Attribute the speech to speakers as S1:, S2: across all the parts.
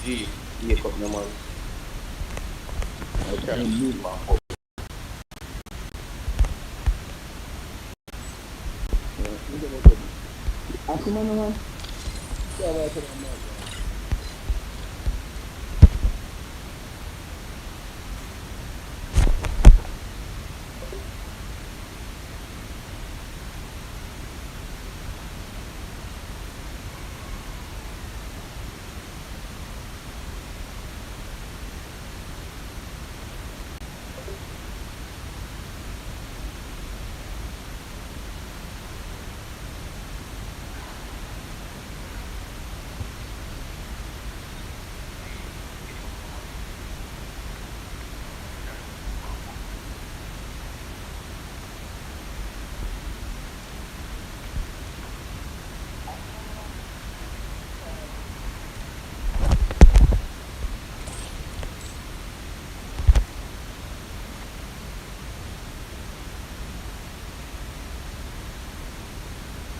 S1: Iya kok memang macam ini mampu. Aku mana? Siapa yang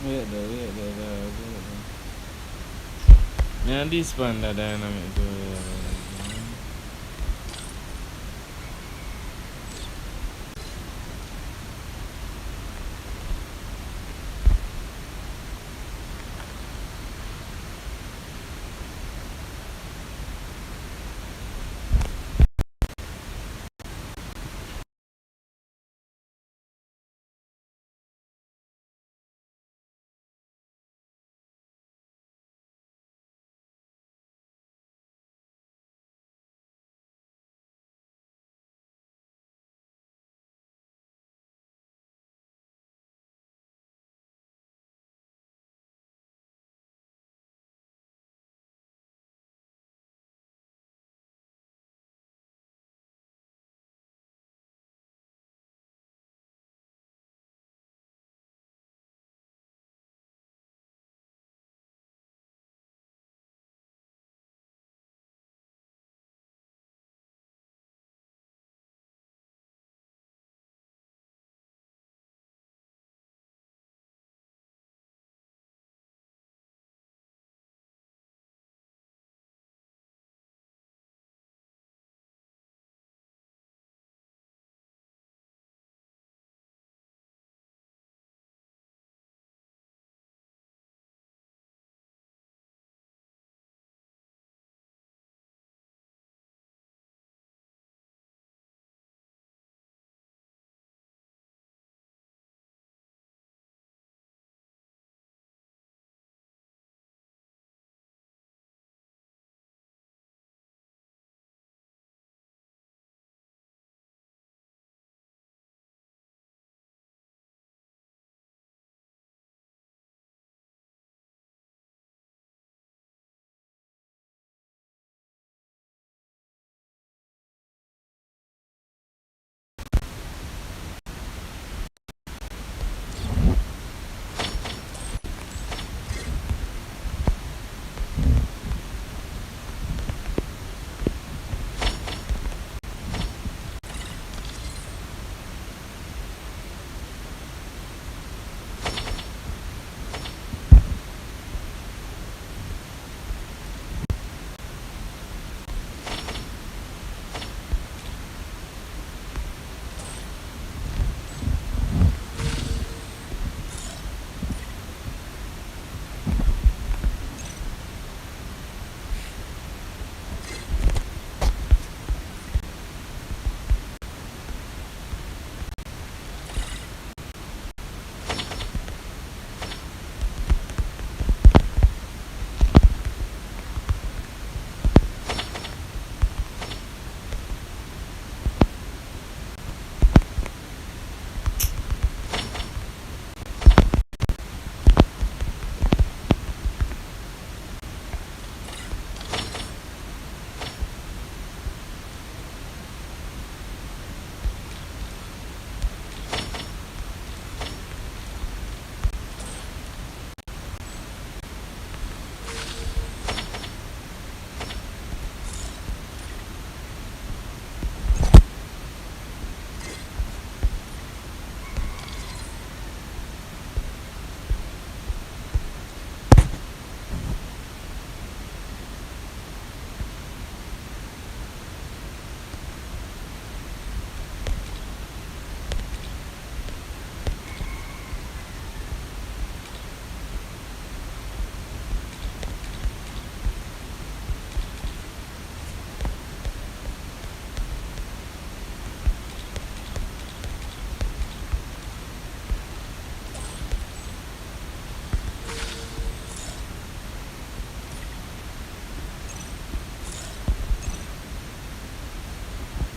S2: Wait dah. Yang di spawn dah dynamic tu.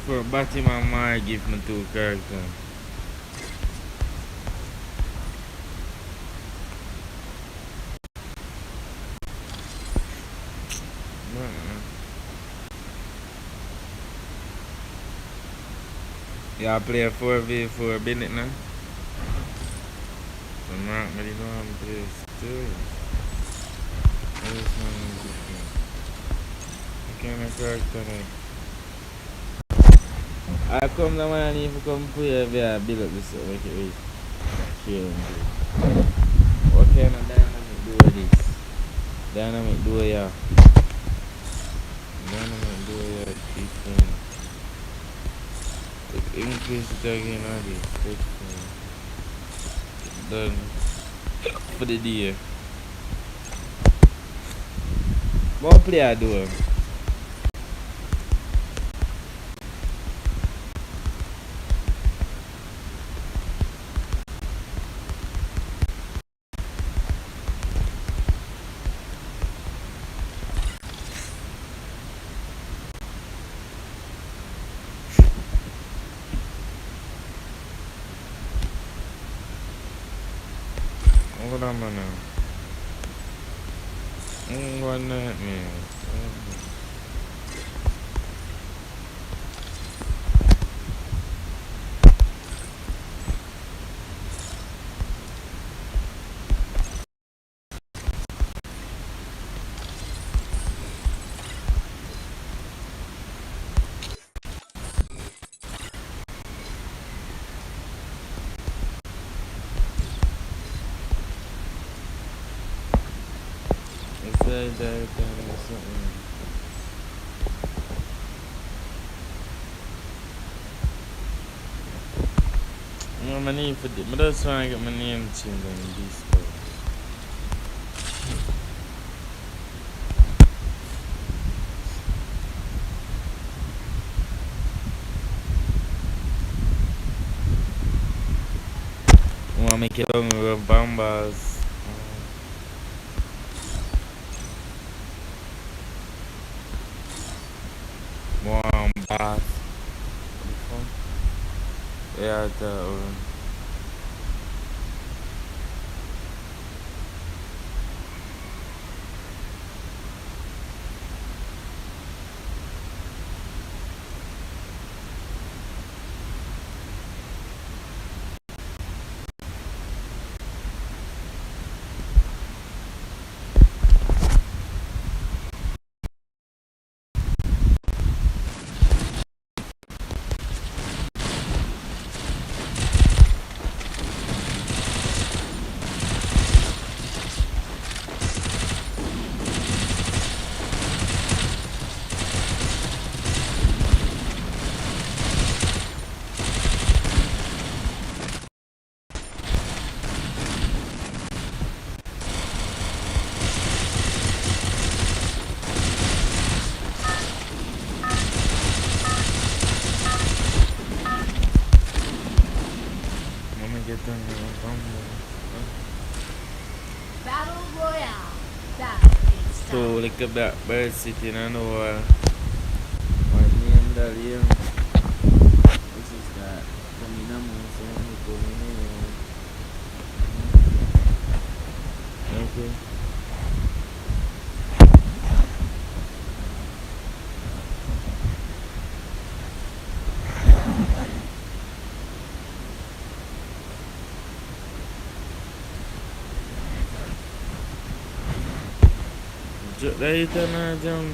S2: For Batman, I give me 2 characters. Y'all play a 4v4 Bennett now? I'm not really know how to play still. What kind of character like? I come the man if you come play I build up this make it wait. Kill him. What kind of dynamic do this? Dynamic do ya? Dynamic do ya different. Increase it again on this. Done for the day. What play I do? What am I now? What that man? Say that kind of something. You know my name for this, but that's why I got my name changed on this stuff. I want to make it long with bombers. Bombers. Yeah,
S3: Battle Royale.
S2: So look at that bird sitting on the wall. What name that here? This is that. Okay. Dari tanah jam.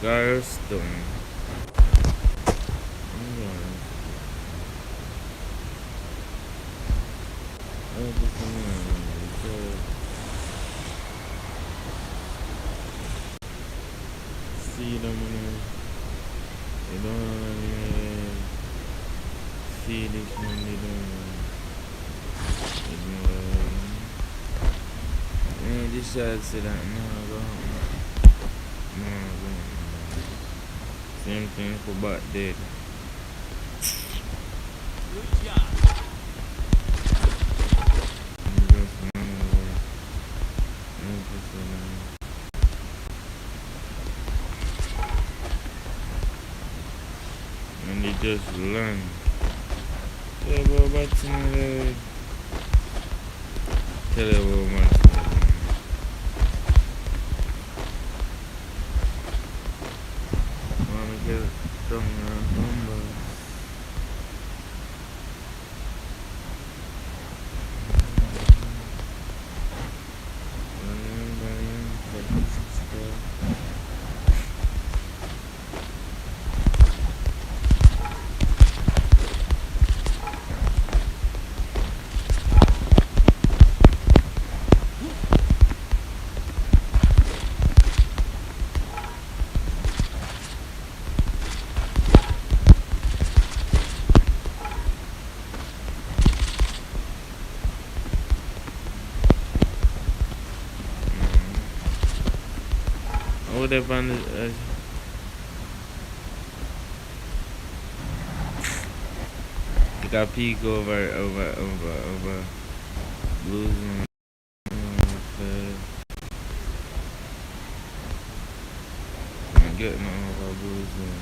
S2: Garstone. See them you don't see this one you don't. This side say that no. Same thing for back dead.
S3: Good job.
S2: just learn. Tell about Batsman. Tell about Batsman. Wanna get strong and humble. What up on the you got peek over losing I'm getting over losing.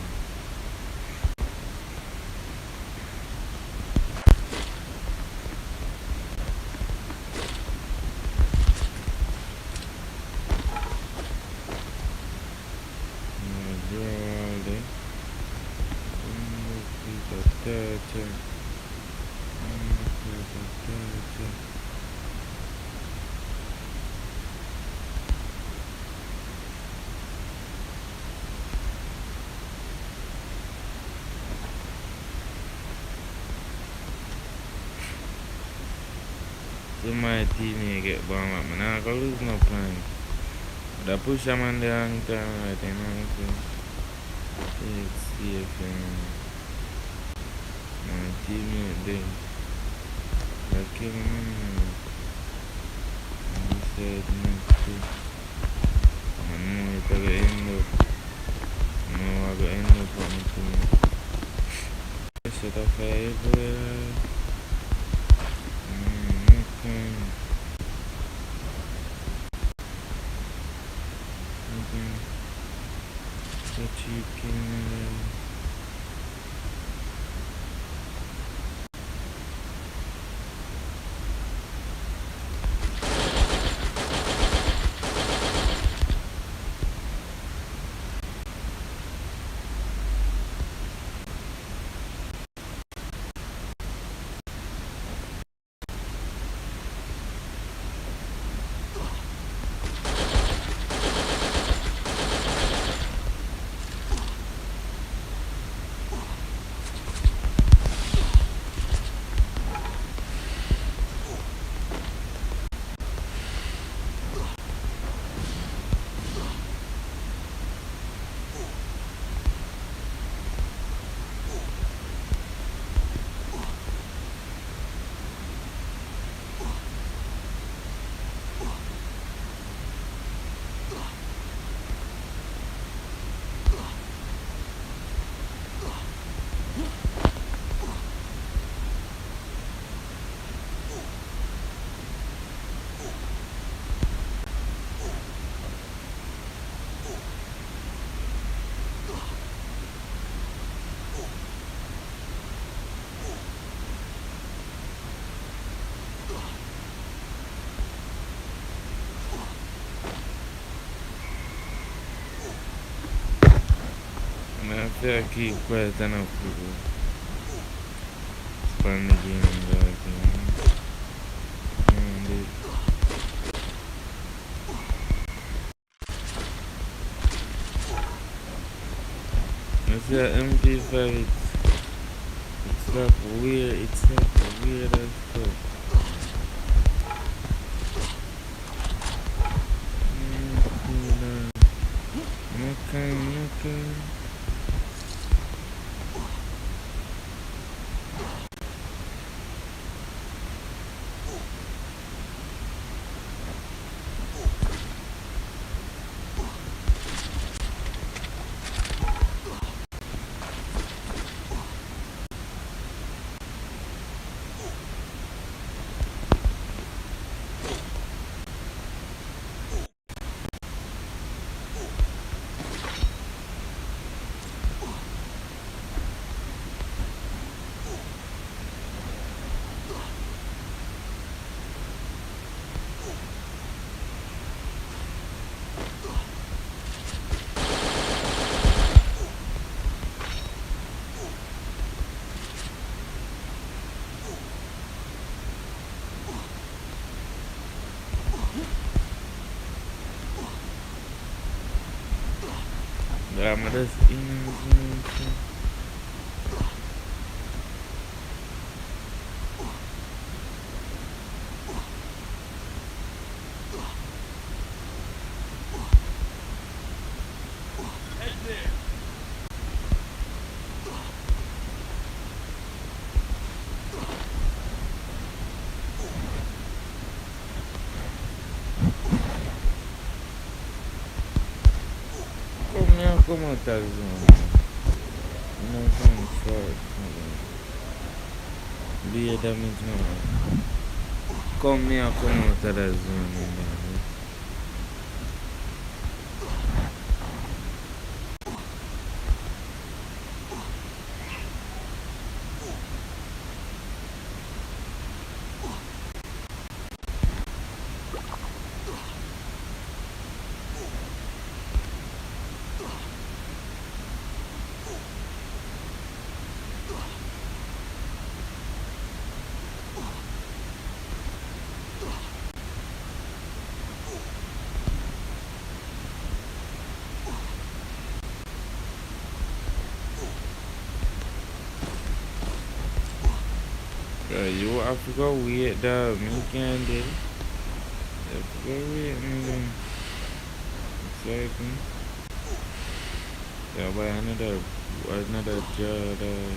S2: So my team get bomb up, man. I go lose no plan. But I push them on the long time, I think I'm going to see if my teammate there. I kill him. And he said next to. I know it's going to end up. I know I'm going to end up on the team. I said I everywhere. The chicken. I feel like keep quiet enough people. Fun the game back, and I feel MP5 it's like weird, it's like a weird as stuff. Okay. Dramadas ini.
S3: Head there.
S2: Como tá zona? Não vamos forte. Dia da mesma. Como tá da zona? You Africa weird dog, me can't do it. Africa weird, nigga. Exactly. Yeah, but another job, dog.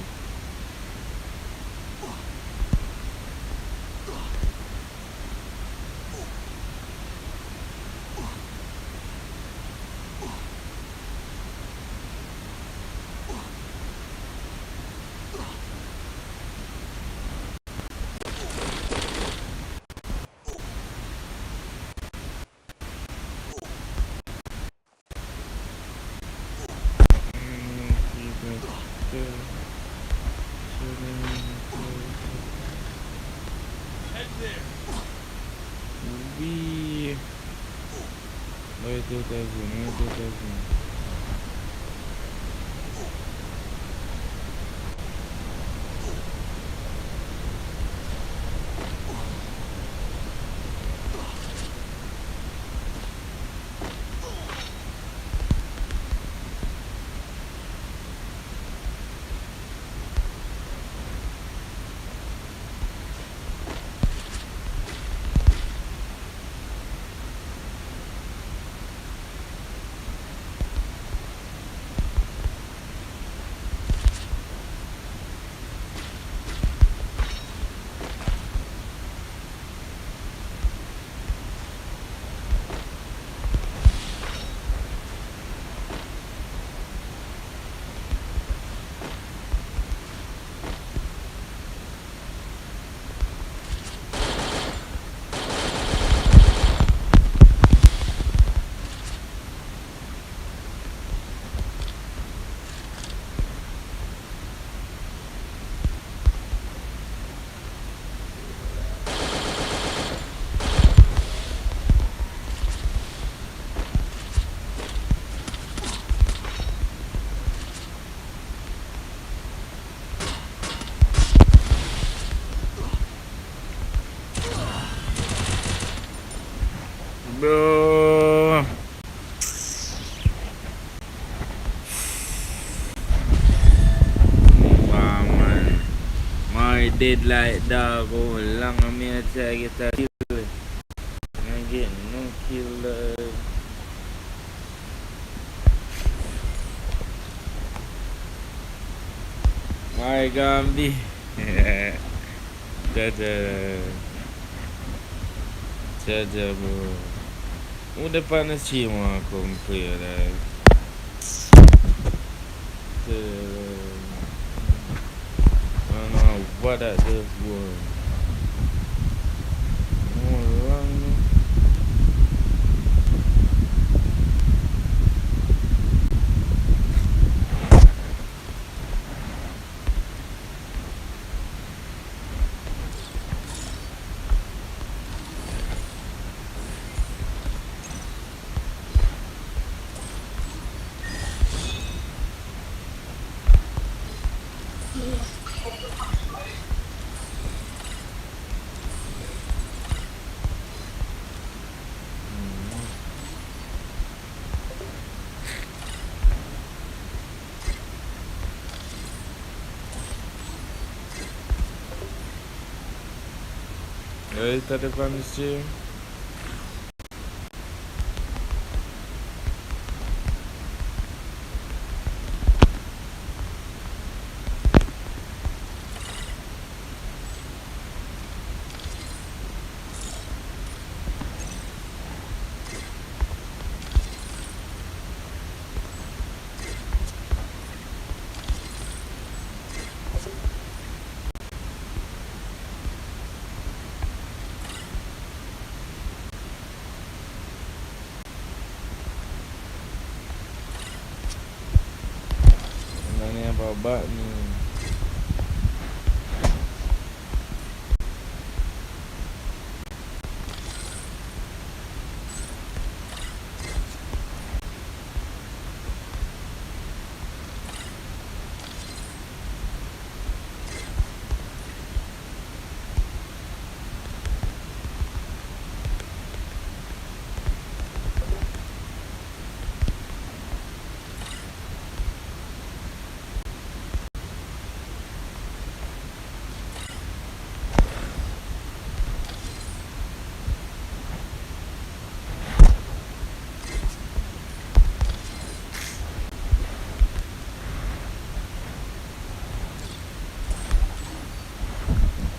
S3: Head there.
S2: We. Wait, 2000. Bro. Wow, man. My dead like dog. Oh, long I'm here to get a kill. I get no kill. My Gambi. Jaja, bro. Udah panas sih mau komplain dah. I don't know what that is, boy. Ready to the on the stream? And then have a button.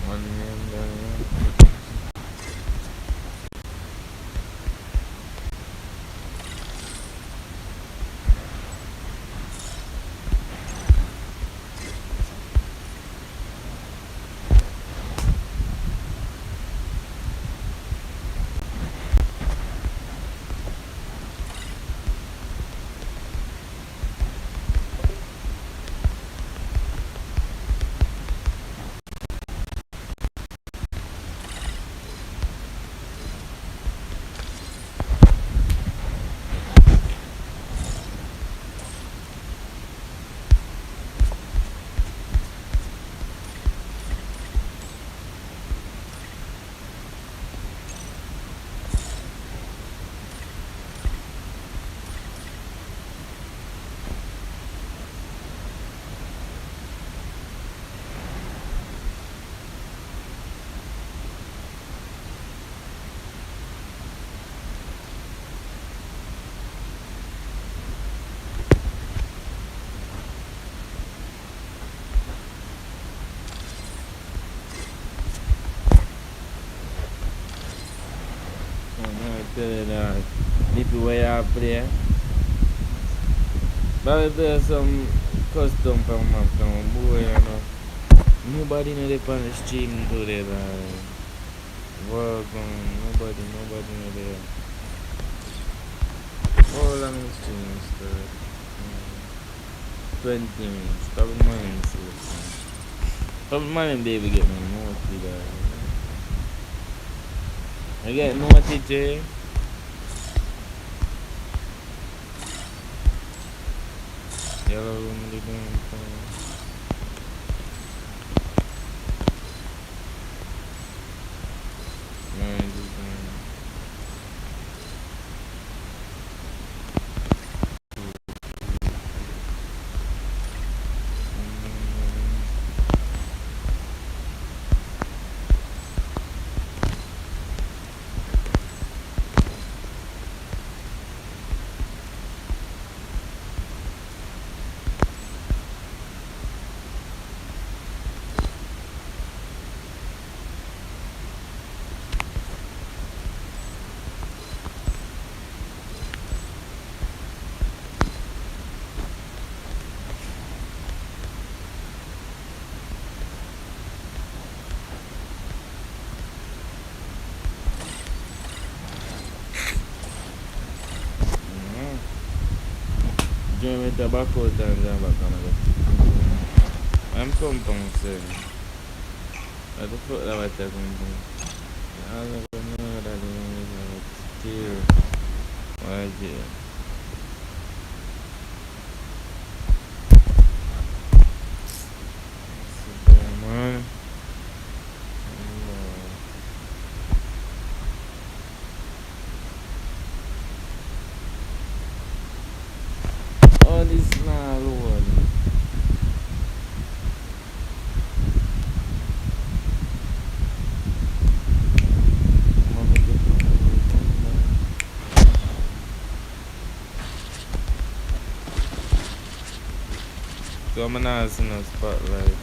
S2: One name down. Little way up there. But there's some custom from my boy, you know. Nobody know they on the stream today, like work on nobody know there. How long the stream start? 20 minutes. Couple months, baby get me more to that. I get more TJ. Yellow room the damn thing. Man, this man. Join with tobacco times and back on the I'm compound, sir. I don't fuck that what you're compound. I never know that you still. Why, yeah. Super, man. Oh, this small one. So I'm not seeing no spotlight.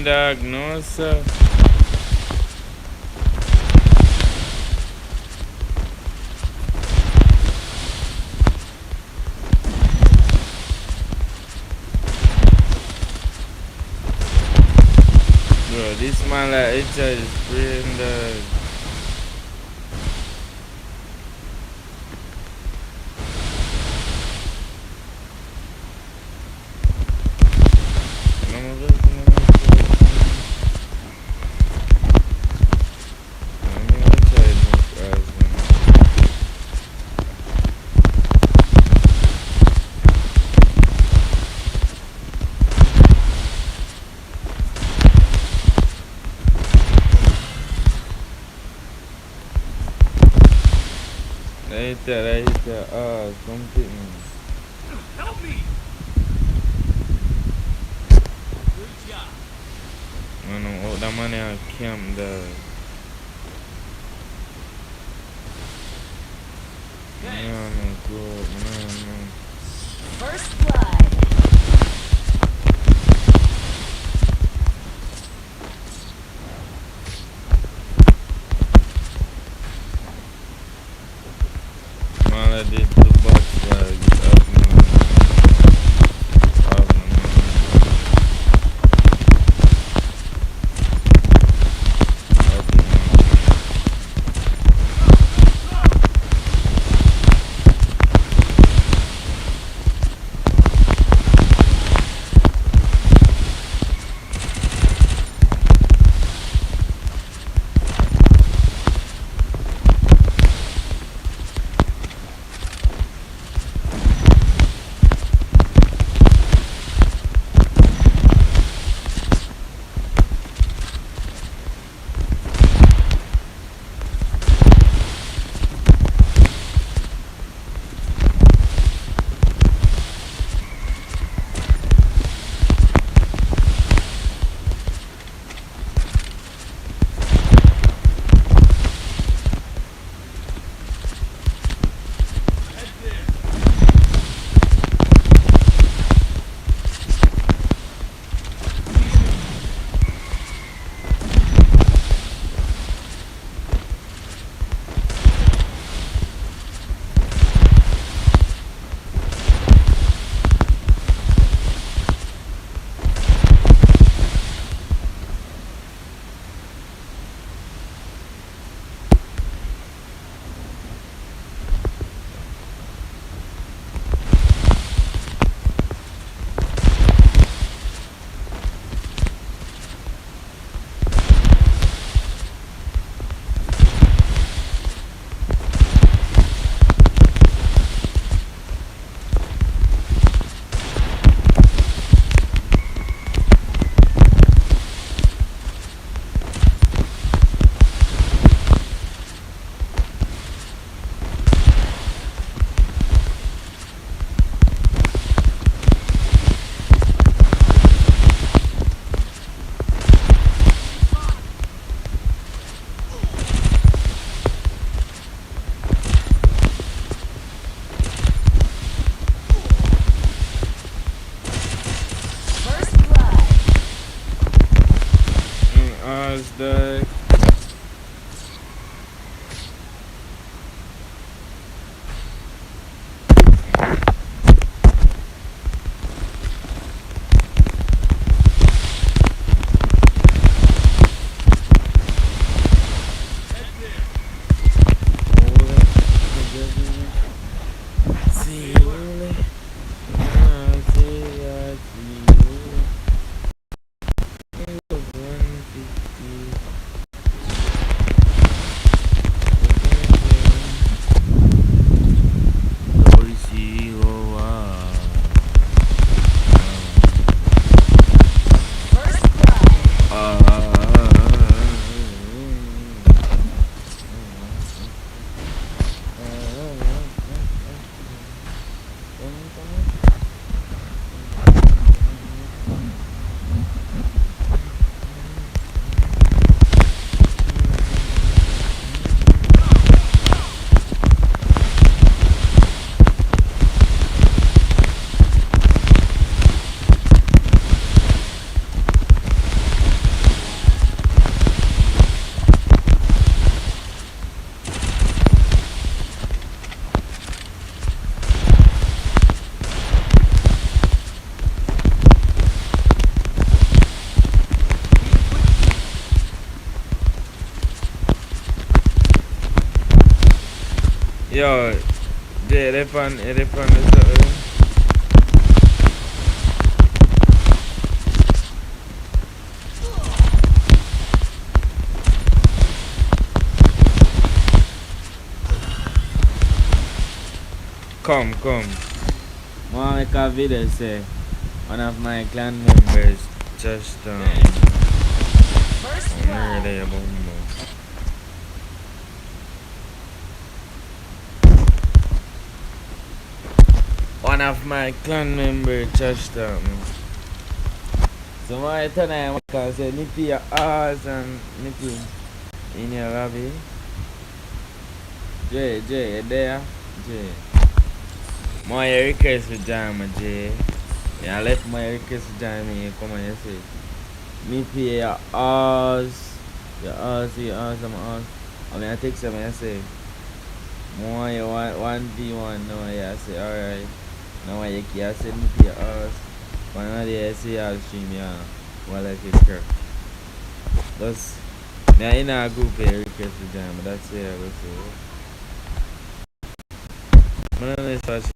S2: Dog, no sir. Bro, this man like it is spraying the. Right there. Something.
S3: Help me! Good job.
S2: Man, that money on camp there. Man, good. Man.
S4: First blood.
S2: I did the box bag up Thursday. Yo, Jay, elephant is something. Come. Want make a video say one of my clan members just
S4: First
S2: murder
S4: blood.
S2: a bumbo. One of my clan members just so my tonight I can say nippy your ass and nippy in your lobby. Jay, you there? Jay. My request for jam, Jay. Yeah, I left my request for jam me. Come on, you say. Me pay your ass. Your ass, I'm ass. I mean, I take some, I say. More you want 1v1 now, yeah, I say, alright. Now you can say me pay your ass. One of the I say, I'll stream, yeah. While I take care. That's. Me, I in a group here request for jam, but that's it, I go say. I don't know if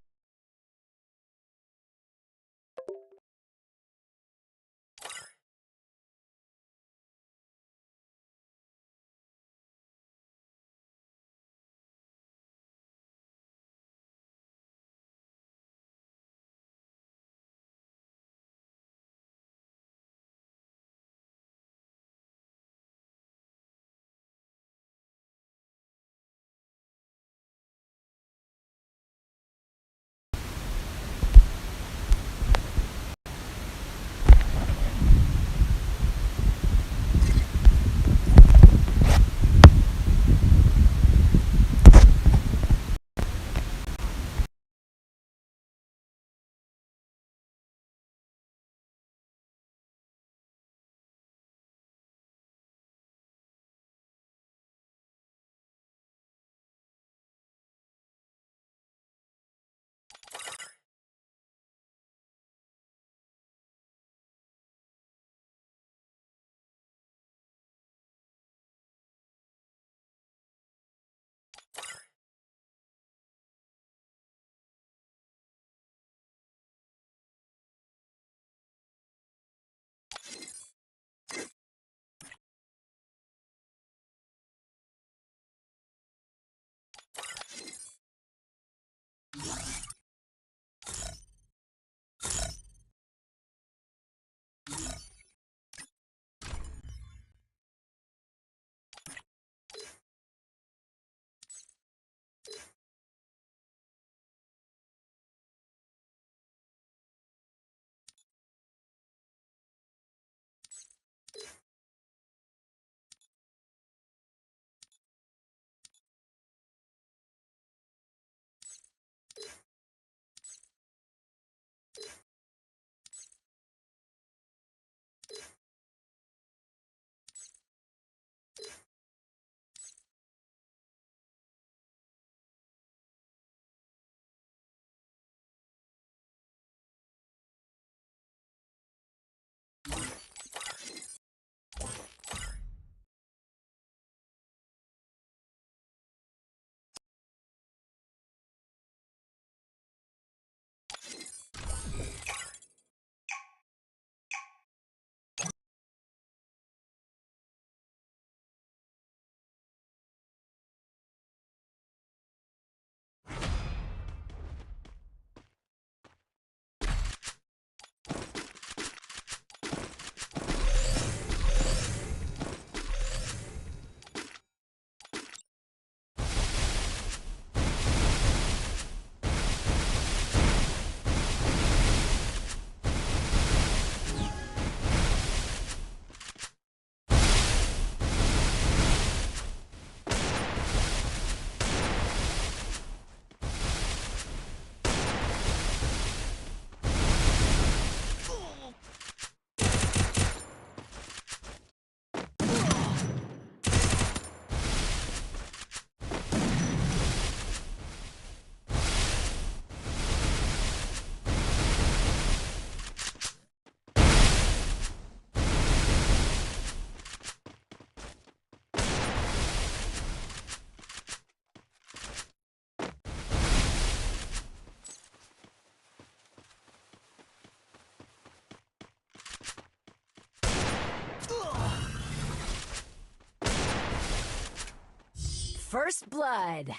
S4: First blood.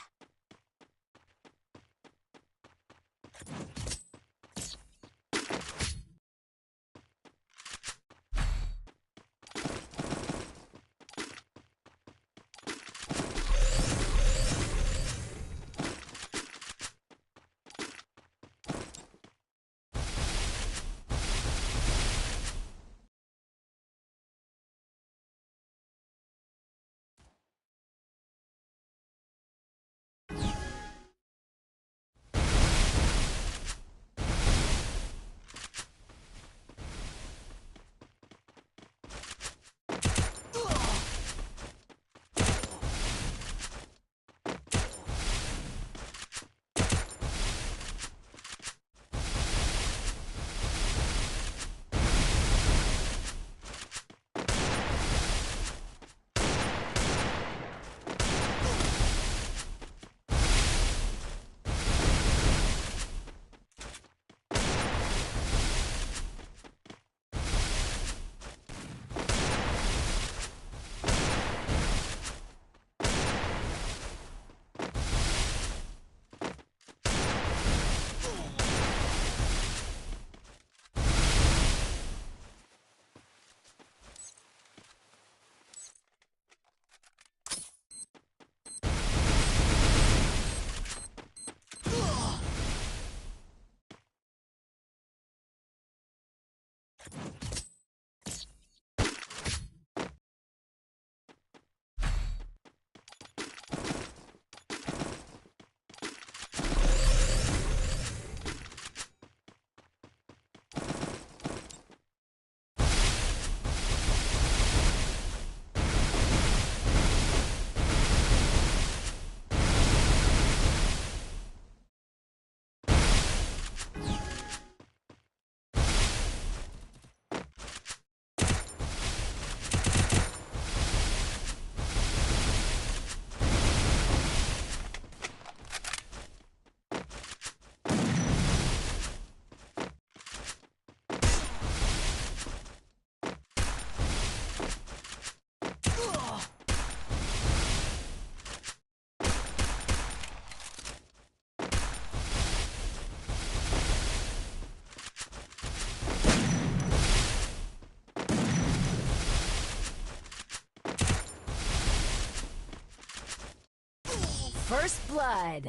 S4: First blood.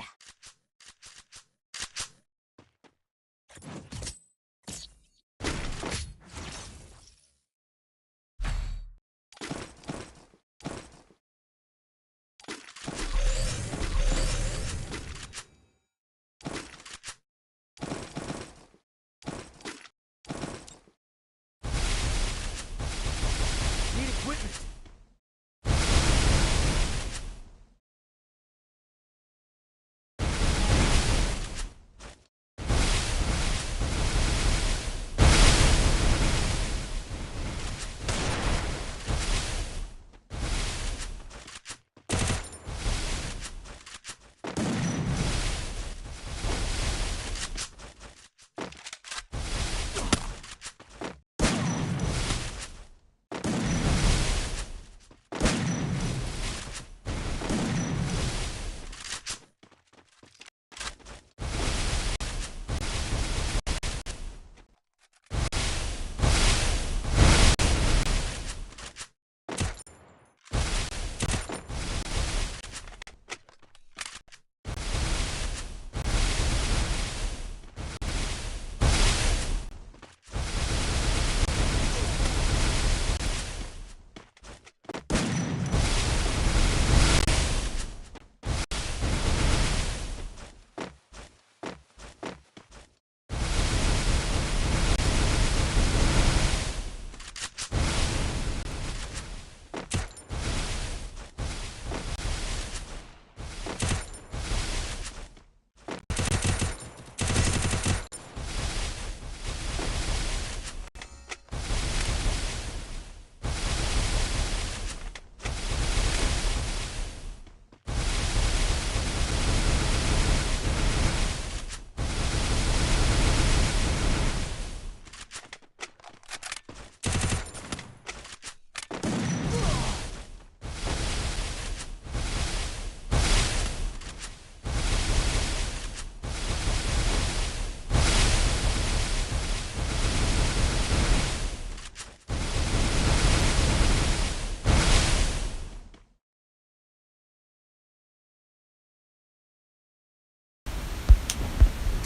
S3: Need equipment.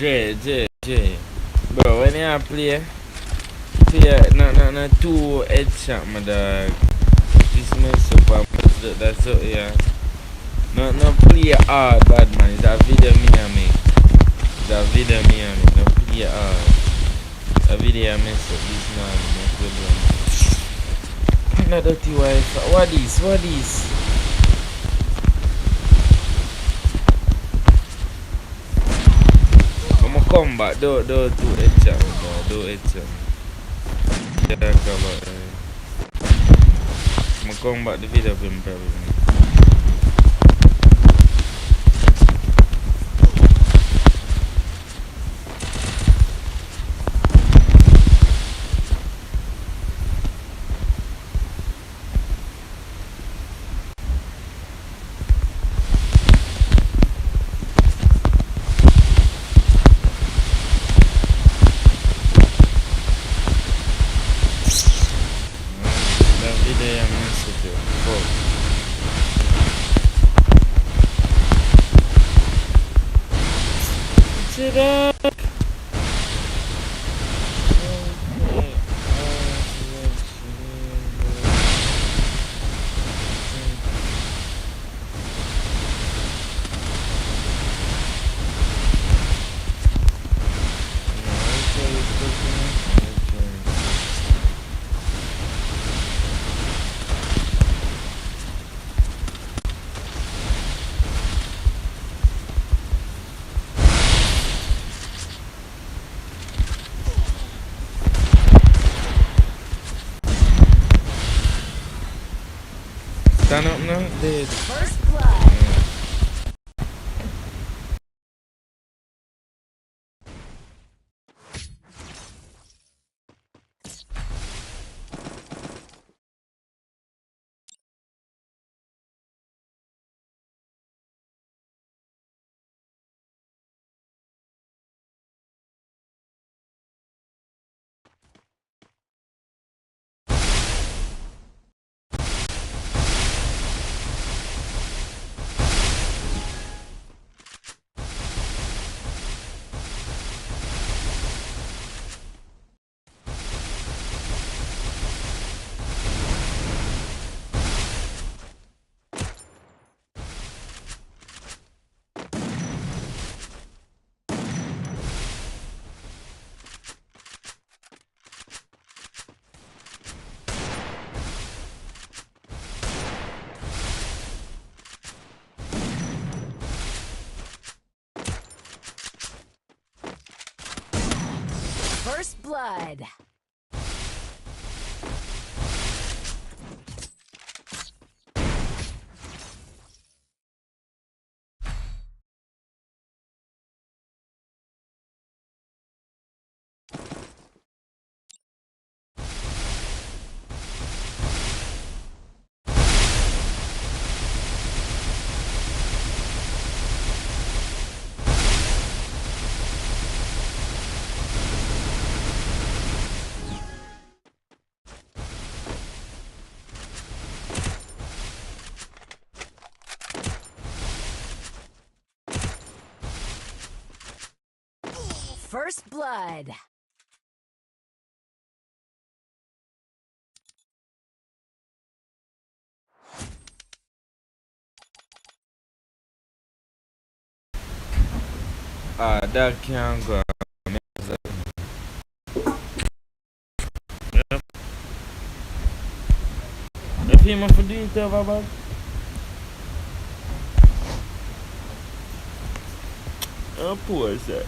S2: J. Bro, when you play, no, two headshot, my dog. This mess up, that's it, yeah. No play hard, bad man. It's a video me and me. No play hard. A video I mess up, this man, no problem. No dirty wife. What is? I'ma come back, do headshot, do headshot. Yeah, cover. I'ma come back the video for him probably. Stand up now, dead.
S4: First blood. First blood. First blood.
S2: That can't go. Yep. If you want to do it, Baba. Poor sir.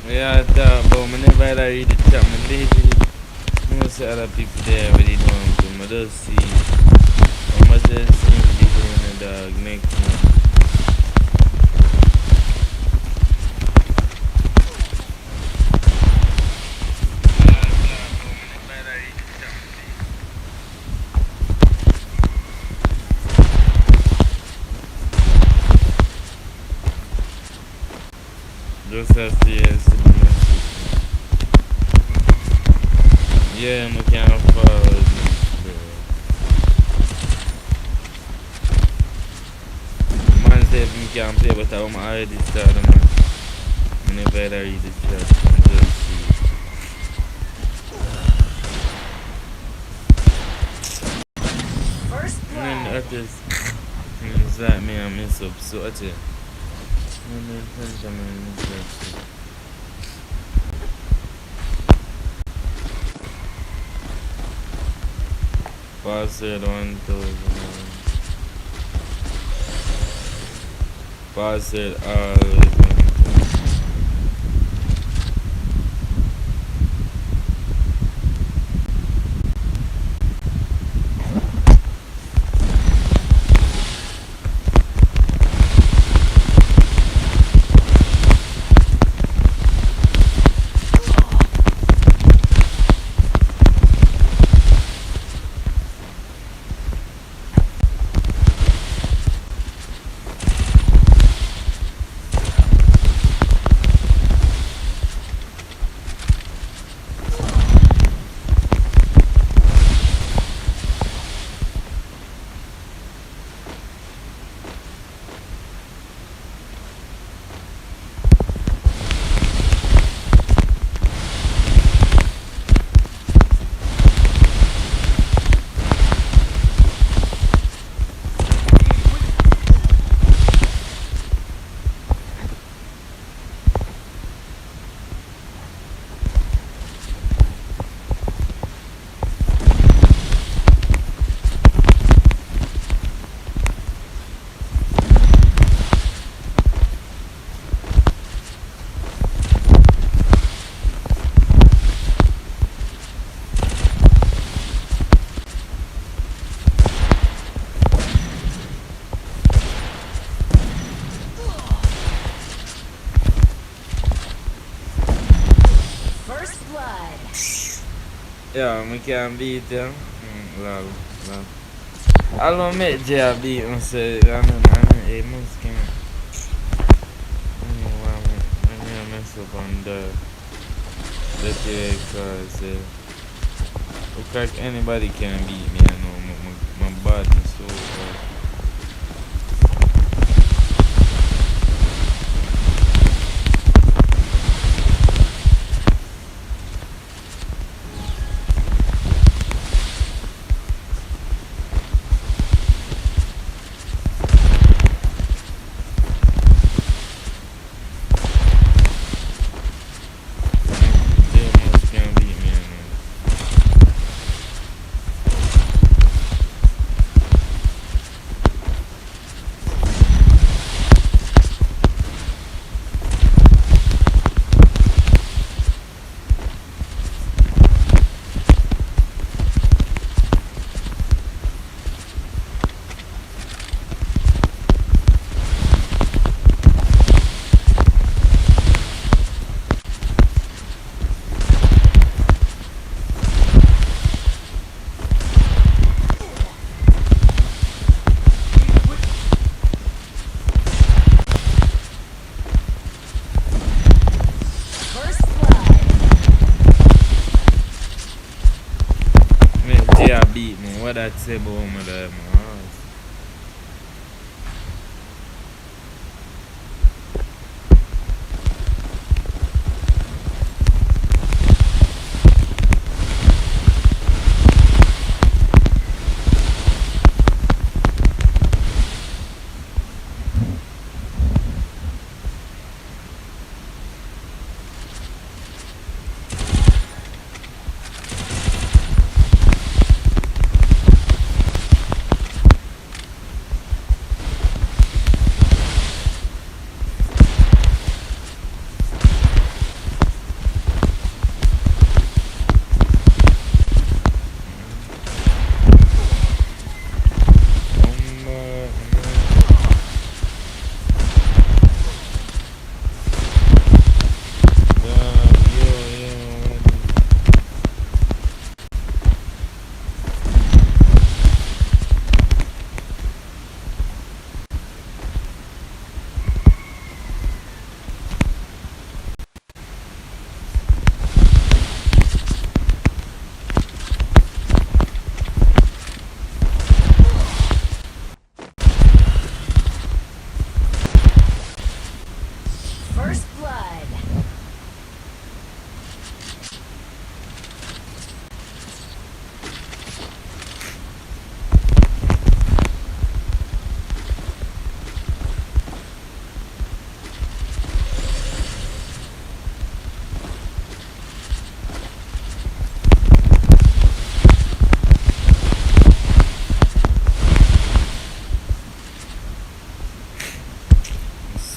S2: Yeah, I thought about whenever I read the chat, I lazy. Most other people there already know him, so I just see. I must just see him in the dog next month. Just as the yeah, I can't follow this. Man said I can't play, but I'm already started, man. Whenever I read the chat, I'm just see.
S4: First
S2: And then
S4: blood.
S2: artists, it's like me, I mess up, so I tell you. And then finish, I'm gonna miss up. Password 1000. Password always 1000.
S4: First blood.
S2: Yeah, I can't beat them. Lol, lol. I'll make Jay beat him, so I don't know, he must can't. I don't know why I'm gonna mess up on the day, cause look like anybody can beat me, I know, my body so they must can't beat me, I know.
S4: First blood.
S2: Make Jay beat me, what that say about me there, man?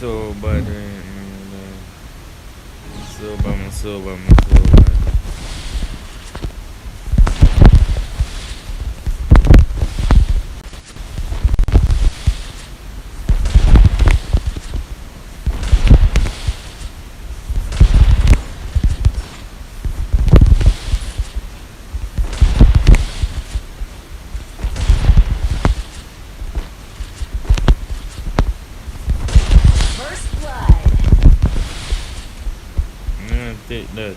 S2: so bad right now. I'm so bad.
S4: First blood.
S2: I'm gonna take that.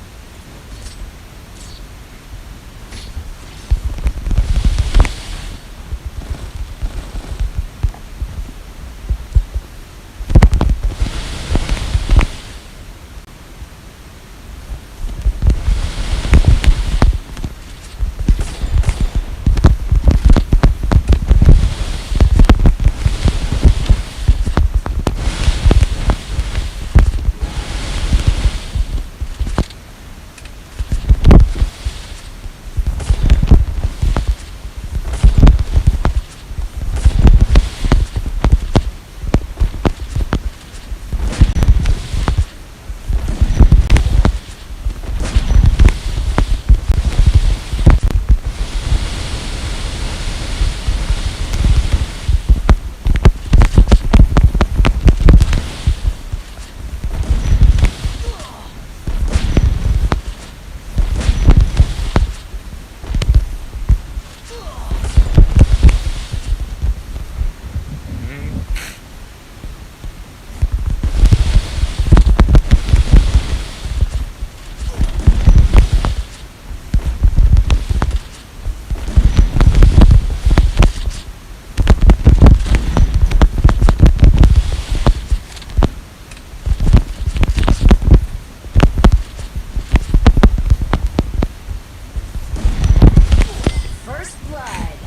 S4: First blood.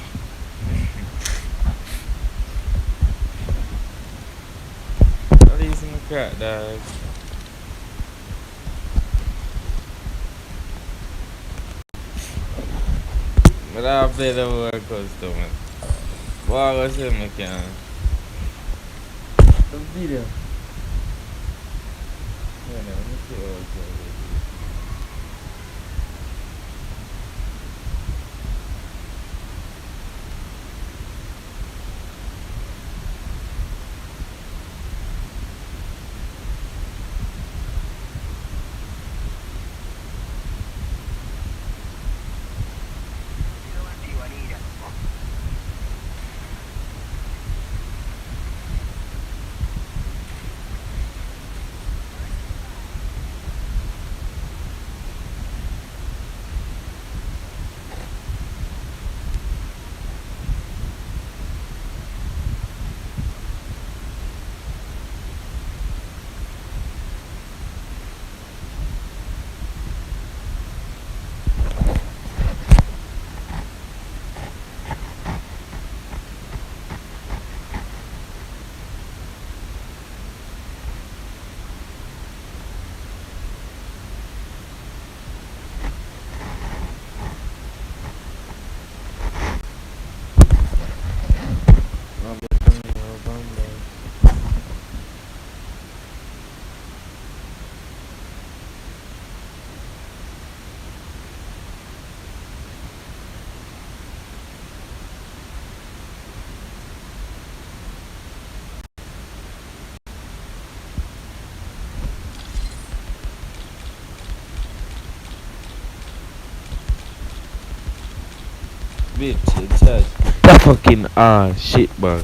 S2: At least in the crack, dog. But I play the whole customer. What I was saying, I can. The video. Yeah, let me see what it's like. Bitch, it's a fucking shit, bro.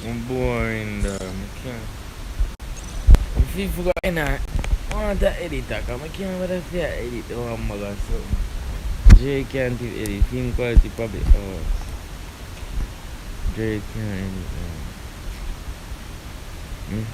S2: I'm boring, dog. I can't. If you forgot in that, I want to edit that, because I can't wait to edit the one mug or something. Jay can't edit, film quality probably. Oh, Jay can't edit that.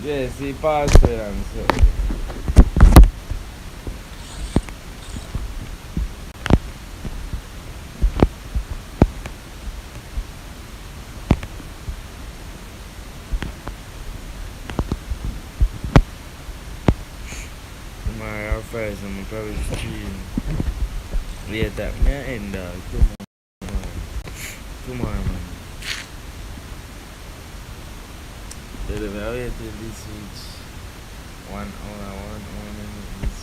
S2: Yes, he passed it and so. Tomorrow first, I'm probably stream. Later, me end tomorrow, man. Tell them I wait till this reach 1 hour, 1 hour minute.